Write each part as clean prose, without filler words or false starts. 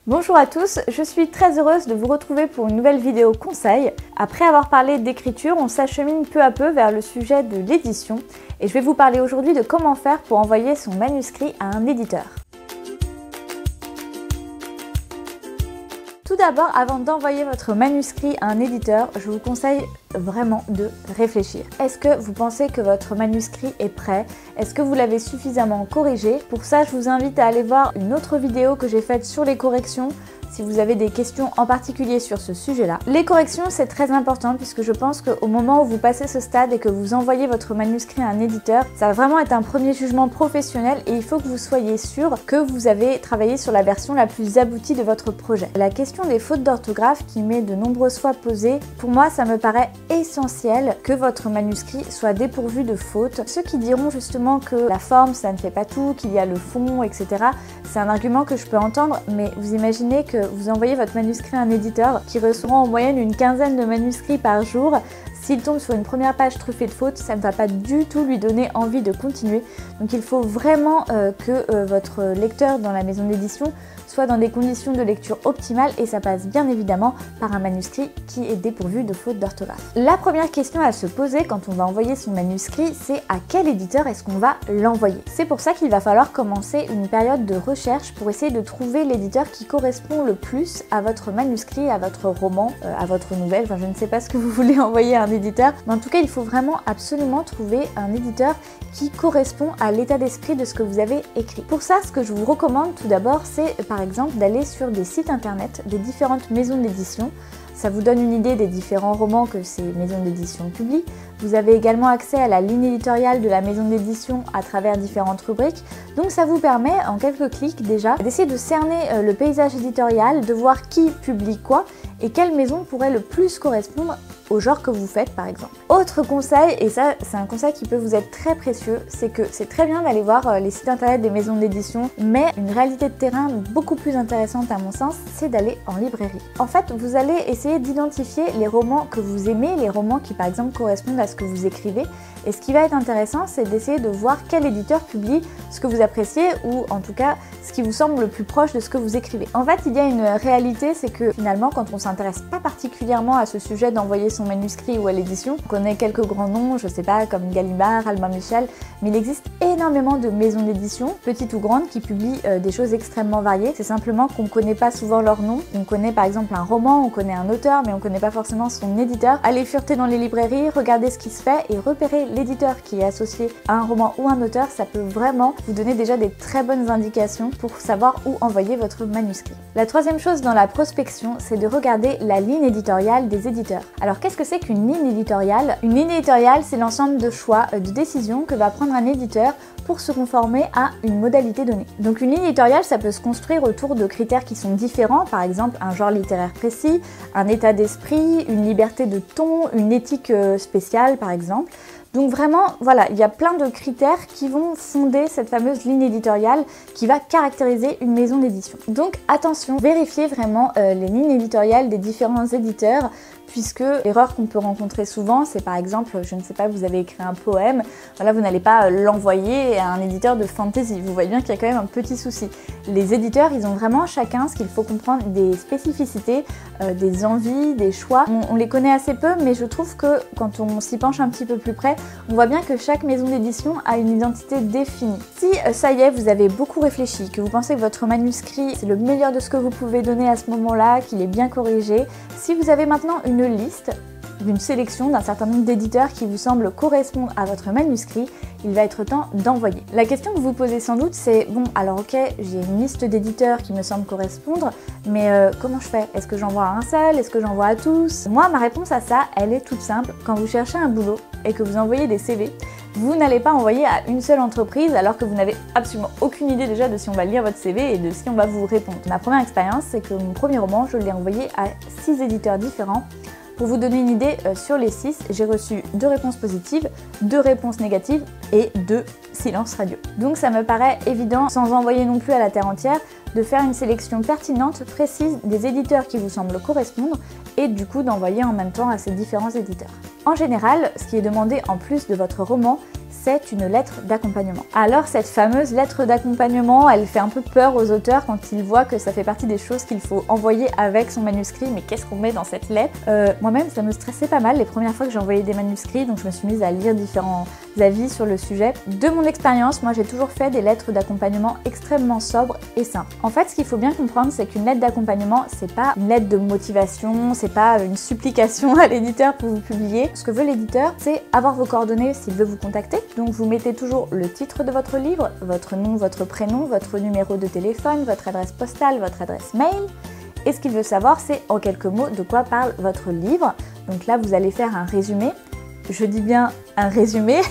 Bonjour à tous, je suis très heureuse de vous retrouver pour une nouvelle vidéo conseil. Après avoir parlé d'écriture, on s'achemine peu à peu vers le sujet de l'édition et je vais vous parler aujourd'hui de comment faire pour envoyer son manuscrit à un éditeur. Tout d'abord, avant d'envoyer votre manuscrit à un éditeur, je vous conseille vraiment de réfléchir. Est-ce que vous pensez que votre manuscrit est prêt? Est-ce que vous l'avez suffisamment corrigé? Pour ça, je vous invite à aller voir une autre vidéo que j'ai faite sur les corrections si vous avez des questions en particulier sur ce sujet-là. Les corrections, c'est très important puisque je pense qu'au moment où vous passez ce stade et que vous envoyez votre manuscrit à un éditeur, ça va vraiment être un premier jugement professionnel et il faut que vous soyez sûr que vous avez travaillé sur la version la plus aboutie de votre projet. La question des fautes d'orthographe qui m'est de nombreuses fois posée, pour moi, ça me paraît essentiel que votre manuscrit soit dépourvu de fautes. Ceux qui diront justement que la forme, ça ne fait pas tout, qu'il y a le fond, etc., c'est un argument que je peux entendre, mais vous imaginez que vous envoyez votre manuscrit à un éditeur qui reçoit en moyenne une quinzaine de manuscrits par jour. S'il tombe sur une première page truffée de fautes, ça ne va pas du tout lui donner envie de continuer. Donc il faut vraiment que votre lecteur dans la maison d'édition soit dans des conditions de lecture optimales et ça passe bien évidemment par un manuscrit qui est dépourvu de fautes d'orthographe. La première question à se poser quand on va envoyer son manuscrit, c'est à quel éditeur est-ce qu'on va l'envoyer? C'est pour ça qu'il va falloir commencer une période de recherche pour essayer de trouver l'éditeur qui correspond le plus à votre manuscrit, à votre roman, à votre nouvelle. Enfin, je ne sais pas ce que vous voulez envoyer à un éditeur, mais en tout cas, il faut vraiment absolument trouver un éditeur qui correspond à l'état d'esprit de ce que vous avez écrit. Pour ça, ce que je vous recommande tout d'abord, c'est par exemple d'aller sur des sites internet des différentes maisons d'édition. Ça vous donne une idée des différents romans que ces maisons d'édition publient. Vous avez également accès à la ligne éditoriale de la maison d'édition à travers différentes rubriques. Donc ça vous permet en quelques clics déjà d'essayer de cerner le paysage éditorial, de voir qui publie quoi et quelle maison pourrait le plus correspondre au genre que vous faites par exemple. Autre conseil, et ça c'est un conseil qui peut vous être très précieux, c'est que c'est très bien d'aller voir les sites internet des maisons d'édition, mais une réalité de terrain beaucoup plus intéressante à mon sens, c'est d'aller en librairie. En fait, vous allez essayer d'identifier les romans que vous aimez, les romans qui par exemple correspondent à ce que vous écrivez, et ce qui va être intéressant, c'est d'essayer de voir quel éditeur publie ce que vous appréciez, ou en tout cas ce qui vous semble le plus proche de ce que vous écrivez. En fait, il y a une réalité, c'est que finalement, quand on s'intéresse pas particulièrement à ce sujet d'envoyer son manuscrit ou à l'édition, on connaît quelques grands noms, je sais pas, comme Gallimard, Albin Michel, mais il existe énormément de maisons d'édition, petites ou grandes, qui publient des choses extrêmement variées. C'est simplement qu'on connaît pas souvent leur nom. On connaît par exemple un roman, on connaît un auteur, mais on connaît pas forcément son éditeur. Allez fureter dans les librairies, regardez ce qui se fait et repérer l'éditeur qui est associé à un roman ou un auteur, ça peut vraiment vous donner déjà des très bonnes indications pour savoir où envoyer votre manuscrit. La troisième chose dans la prospection, c'est de regarder la ligne éditoriale des éditeurs. Alors qu'est-ce que c'est qu'une ligne éditoriale? Une ligne éditoriale, c'est l'ensemble de choix, de décisions que va prendre un éditeur pour se conformer à une modalité donnée. Donc une ligne éditoriale, ça peut se construire autour de critères qui sont différents, par exemple un genre littéraire précis, un état d'esprit, une liberté de ton, une éthique spéciale par exemple. Donc vraiment, voilà, il y a plein de critères qui vont fonder cette fameuse ligne éditoriale qui va caractériser une maison d'édition. Donc attention, vérifiez vraiment les lignes éditoriales des différents éditeurs, puisque l'erreur qu'on peut rencontrer souvent, c'est par exemple, je ne sais pas, vous avez écrit un poème, voilà, vous n'allez pas l'envoyer à un éditeur de fantasy. Vous voyez bien qu'il y a quand même un petit souci. Les éditeurs, ils ont vraiment chacun ce qu'il faut comprendre, des spécificités, des envies, des choix. On les connaît assez peu, mais je trouve que quand on s'y penche un petit peu plus près, on voit bien que chaque maison d'édition a une identité définie. Si ça y est, vous avez beaucoup réfléchi, que vous pensez que votre manuscrit c'est le meilleur de ce que vous pouvez donner à ce moment-là, qu'il est bien corrigé, si vous avez maintenant une liste d'une sélection d'un certain nombre d'éditeurs qui vous semblent correspondre à votre manuscrit, il va être temps d'envoyer. La question que vous vous posez sans doute, c'est bon, alors ok, j'ai une liste d'éditeurs qui me semble correspondre, mais comment je fais? Est-ce que j'envoie à un seul? Est-ce que j'envoie à tous? Moi, ma réponse à ça, elle est toute simple. Quand vous cherchez un boulot et que vous envoyez des CV, vous n'allez pas envoyer à une seule entreprise alors que vous n'avez absolument aucune idée déjà de si on va lire votre CV et de si on va vous répondre. Ma première expérience, c'est que mon premier roman, je l'ai envoyé à 6 éditeurs différents. Pour vous donner une idée, sur les 6, j'ai reçu 2 réponses positives, 2 réponses négatives et 2 silences radio. Donc ça me paraît évident, sans envoyer non plus à la terre entière, de faire une sélection pertinente, précise des éditeurs qui vous semblent correspondre et du coup d'envoyer en même temps à ces différents éditeurs. En général, ce qui est demandé en plus de votre roman, c'est une lettre d'accompagnement. Alors cette fameuse lettre d'accompagnement, elle fait un peu peur aux auteurs quand ils voient que ça fait partie des choses qu'il faut envoyer avec son manuscrit. Mais qu'est-ce qu'on met dans cette lettre? Moi-même, ça me stressait pas mal les premières fois que j'ai envoyé des manuscrits, donc je me suis mise à lire différents avis sur le sujet. De mon expérience, moi j'ai toujours fait des lettres d'accompagnement extrêmement sobres et simples. En fait, ce qu'il faut bien comprendre, c'est qu'une lettre d'accompagnement, c'est pas une lettre de motivation, c'est pas une supplication à l'éditeur pour vous publier. Ce que veut l'éditeur, c'est avoir vos coordonnées s'il veut vous contacter. Donc vous mettez toujours le titre de votre livre, votre nom, votre prénom, votre numéro de téléphone, votre adresse postale, votre adresse mail. Et ce qu'il veut savoir, c'est en quelques mots de quoi parle votre livre. Donc là, vous allez faire un résumé. Je dis bien un résumé.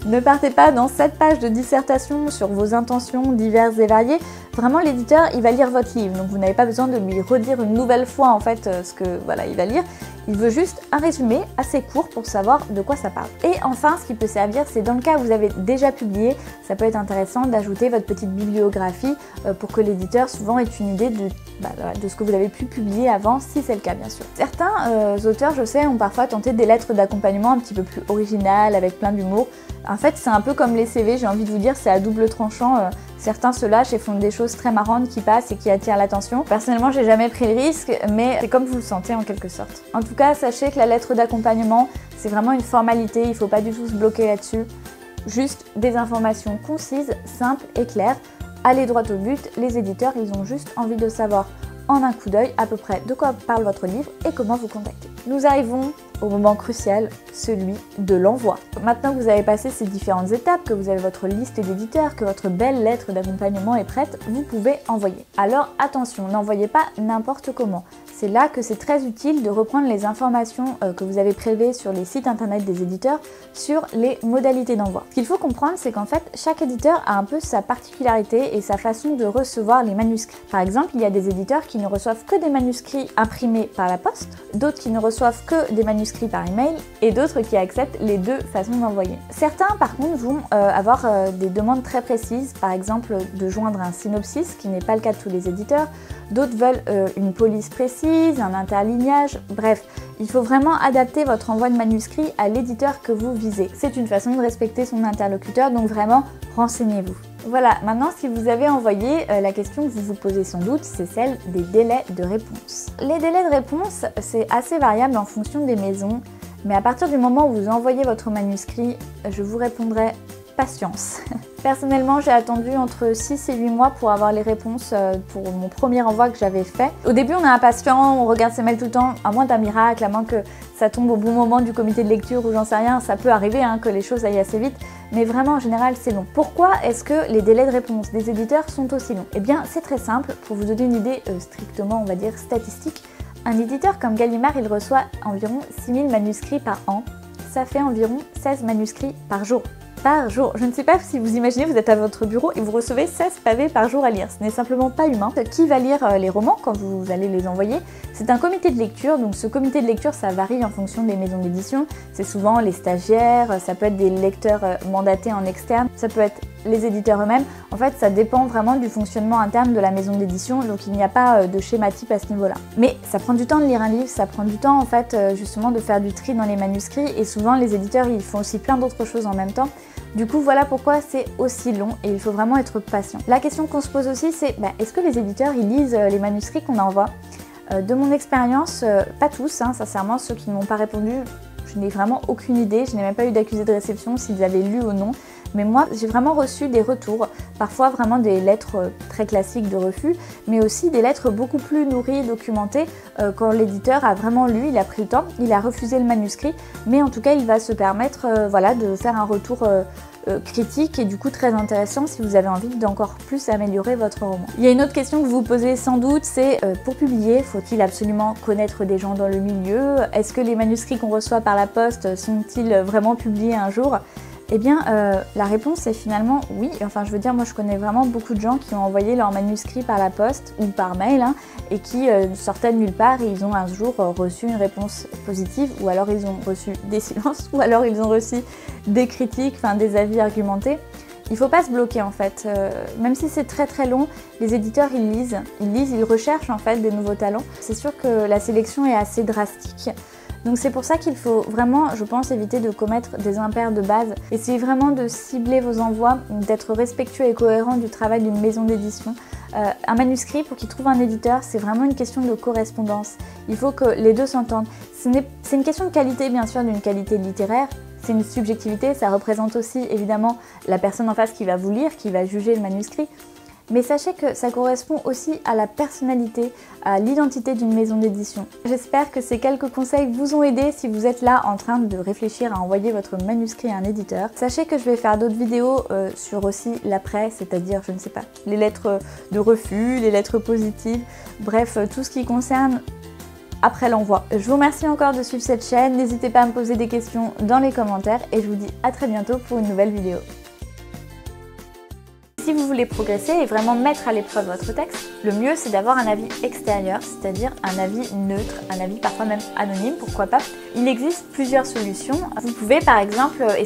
Ne partez pas dans 7 pages de dissertation sur vos intentions diverses et variées. Vraiment, l'éditeur, il va lire votre livre. Donc vous n'avez pas besoin de lui redire une nouvelle fois en fait ce que voilà, il va lire. Il veut juste un résumé assez court pour savoir de quoi ça parle. Et enfin, ce qui peut servir, c'est dans le cas où vous avez déjà publié, ça peut être intéressant d'ajouter votre petite bibliographie pour que l'éditeur souvent ait une idée de ce que vous avez pu publier avant, si c'est le cas bien sûr. Certains auteurs, je sais, ont parfois tenté des lettres d'accompagnement un petit peu plus originales, avec plein d'humour. En fait, c'est un peu comme les CV, j'ai envie de vous dire, c'est à double tranchant. Certains se lâchent et font des choses très marrantes qui passent et qui attirent l'attention. Personnellement, j'ai jamais pris le risque, mais c'est comme vous le sentez en quelque sorte. En tout cas, sachez que la lettre d'accompagnement, c'est vraiment une formalité, il ne faut pas du tout se bloquer là-dessus. Juste des informations concises, simples et claires. Allez droit au but, les éditeurs, ils ont juste envie de savoir en un coup d'œil à peu près de quoi parle votre livre et comment vous contacter. Nous arrivons au moment crucial, celui de l'envoi. Maintenant que vous avez passé ces différentes étapes, que vous avez votre liste d'éditeurs, que votre belle lettre d'accompagnement est prête, vous pouvez envoyer. Alors attention, n'envoyez pas n'importe comment. C'est là que c'est très utile de reprendre les informations que vous avez prélevées sur les sites internet des éditeurs sur les modalités d'envoi. Ce qu'il faut comprendre, c'est qu'en fait, chaque éditeur a un peu sa particularité et sa façon de recevoir les manuscrits. Par exemple, il y a des éditeurs qui ne reçoivent que des manuscrits imprimés par la poste, d'autres qui ne reçoivent que des manuscrits par email et d'autres qui acceptent les deux façons d'envoyer. Certains, par contre, vont avoir des demandes très précises, par exemple de joindre un synopsis, ce qui n'est pas le cas de tous les éditeurs. D'autres veulent une police précise, un interlignage, bref, il faut vraiment adapter votre envoi de manuscrit à l'éditeur que vous visez. C'est une façon de respecter son interlocuteur, donc vraiment, renseignez-vous. Voilà, maintenant si vous avez envoyé, la question que vous vous posez sans doute, c'est celle des délais de réponse. Les délais de réponse, c'est assez variable en fonction des maisons, mais à partir du moment où vous envoyez votre manuscrit, je vous répondrai patience. Personnellement, j'ai attendu entre 6 et 8 mois pour avoir les réponses pour mon premier envoi que j'avais fait. Au début, on est impatient, on regarde ses mails tout le temps, à moins d'un miracle, à moins que ça tombe au bon moment du comité de lecture ou j'en sais rien, ça peut arriver que les choses aillent assez vite, mais vraiment en général c'est long. Pourquoi est-ce que les délais de réponse des éditeurs sont aussi longs? Eh bien, c'est très simple, pour vous donner une idée strictement, on va dire, statistique. Un éditeur comme Gallimard, il reçoit environ 6000 manuscrits par an. Ça fait environ 16 manuscrits par jour. Par jour. Je ne sais pas si vous imaginez, vous êtes à votre bureau et vous recevez 16 pavés par jour à lire. Ce n'est simplement pas humain. Qui va lire les romans quand vous allez les envoyer? C'est un comité de lecture, donc ce comité de lecture, ça varie en fonction des maisons d'édition. C'est souvent les stagiaires, ça peut être des lecteurs mandatés en externe, ça peut être les éditeurs eux-mêmes. En fait, ça dépend vraiment du fonctionnement interne de la maison d'édition, donc il n'y a pas de schéma type à ce niveau-là. Mais ça prend du temps de lire un livre, ça prend du temps en fait justement de faire du tri dans les manuscrits et souvent les éditeurs, ils font aussi plein d'autres choses en même temps. Du coup, voilà pourquoi c'est aussi long et il faut vraiment être patient. La question qu'on se pose aussi, c'est est-ce que les éditeurs, ils lisent les manuscrits qu'on envoie? De mon expérience, pas tous, sincèrement, ceux qui ne m'ont pas répondu, je n'ai vraiment aucune idée, je n'ai même pas eu d'accusé de réception s'ils avaient lu ou non. Mais moi, j'ai vraiment reçu des retours, parfois vraiment des lettres très classiques de refus, mais aussi des lettres beaucoup plus nourries, documentées, quand l'éditeur a vraiment lu, il a pris le temps, il a refusé le manuscrit, mais en tout cas, il va se permettre de faire un retour critique et du coup très intéressant si vous avez envie d'encore plus améliorer votre roman. Il y a une autre question que vous vous posez sans doute, c'est pour publier, faut-il absolument connaître des gens dans le milieu? Est-ce que les manuscrits qu'on reçoit par la poste sont-ils vraiment publiés un jour? Eh bien, la réponse est finalement oui. Enfin, je veux dire, moi je connais vraiment beaucoup de gens qui ont envoyé leurs manuscrits par la poste ou par mail et qui sortaient de nulle part et ils ont un jour reçu une réponse positive ou alors ils ont reçu des silences ou alors ils ont reçu des critiques, des avis argumentés. Il ne faut pas se bloquer en fait, même si c'est très très long, les éditeurs ils lisent, ils recherchent en fait des nouveaux talents. C'est sûr que la sélection est assez drastique. Donc c'est pour ça qu'il faut vraiment, je pense, éviter de commettre des impairs de base. Essayez vraiment de cibler vos envois, d'être respectueux et cohérent du travail d'une maison d'édition. Un manuscrit, pour qu'il trouve un éditeur, c'est vraiment une question de correspondance. Il faut que les deux s'entendent. C'est une question de qualité, bien sûr, d'une qualité littéraire. C'est une subjectivité, ça représente aussi évidemment la personne en face qui va vous lire, qui va juger le manuscrit. Mais sachez que ça correspond aussi à la personnalité, à l'identité d'une maison d'édition. J'espère que ces quelques conseils vous ont aidé si vous êtes là en train de réfléchir à envoyer votre manuscrit à un éditeur. Sachez que je vais faire d'autres vidéos sur aussi l'après, c'est-à-dire, je ne sais pas, les lettres de refus, les lettres positives, bref, tout ce qui concerne après l'envoi. Je vous remercie encore de suivre cette chaîne, n'hésitez pas à me poser des questions dans les commentaires et je vous dis à très bientôt pour une nouvelle vidéo. Si vous voulez progresser et vraiment mettre à l'épreuve votre texte, le mieux c'est d'avoir un avis extérieur, c'est-à-dire un avis neutre, un avis parfois même anonyme, pourquoi pas. Il existe plusieurs solutions. Vous pouvez par exemple essayer